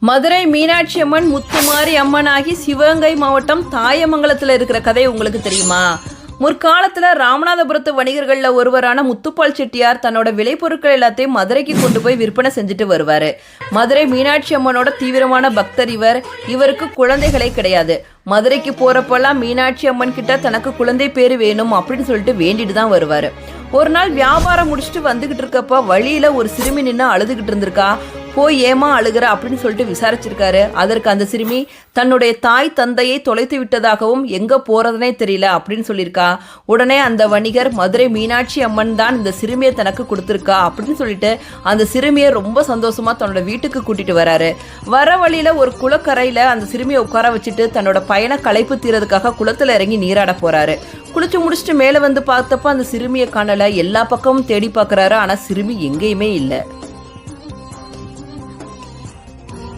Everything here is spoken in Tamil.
மதுரை மீனாட்சி அம்மன் முத்துமாரி அம்மனாகி சிவகங்கை மாவட்டம் தாயமங்கலத்தில் இருக்கிற கதை உங்களுக்கு தெரியுமா? முற்காலத்தில் ராமநாதபுரத்து வணிகர்களில் ஒருவரான முத்துப்பால் செட்டியார் தன்னோட விளைபொருட்கள் எல்லாத்தையும் மதுரைக்கு கொண்டு போய் விற்பனை செஞ்சுட்டு வருவார். மதுரை மீனாட்சி அம்மனோட தீவிரமான பக்தர் இவருக்கு குழந்தைகளே கிடையாது. மதுரைக்கு போகிறப்பெல்லாம் மீனாட்சி அம்மன் கிட்ட தனக்கு குழந்தை பேர் வேணும் அப்படின்னு சொல்லிட்டு வேண்டிட்டு தான் வருவார். ஒரு நாள் வியாபாரம் முடிச்சுட்டு வந்துக்கிட்டு இருக்கப்ப வழியில் ஒரு சிறுமி நின்று அழுதுகிட்டு இருந்திருக்கா. போய் ஏமா அழுகிற அப்படின்னு சொல்லிட்டு விசாரிச்சிருக்காரு. அதற்கு அந்த சிறுமி தன்னுடைய தாய் தந்தையை தொலைத்து விட்டதாகவும் எங்கே போகிறதுனே தெரியல அப்படின்னு சொல்லியிருக்கா. உடனே அந்த வணிகர் மதுரை மீனாட்சி அம்மன் தான் இந்த சிறுமியை தனக்கு கொடுத்துருக்கா அப்படின்னு சொல்லிட்டு அந்த சிறுமியை ரொம்ப சந்தோஷமாக தன்னோட வீட்டுக்கு கூட்டிகிட்டு வராரு. வர வழியில் ஒரு குளக்கரையில் அந்த சிறுமியை உட்கார வச்சுட்டு தன்னோட பயண களைப்பு தீரதுக்காக குளத்தில் இறங்கி நீராட போகிறாரு. குளிச்சு முடிச்சுட்டு மேலே வந்து பார்த்தப்ப அந்த சிறுமியை காணலை. எல்லா பக்கமும் தேடி பார்க்குறாரு. ஆனால் சிறுமி எங்கேயுமே இல்லை.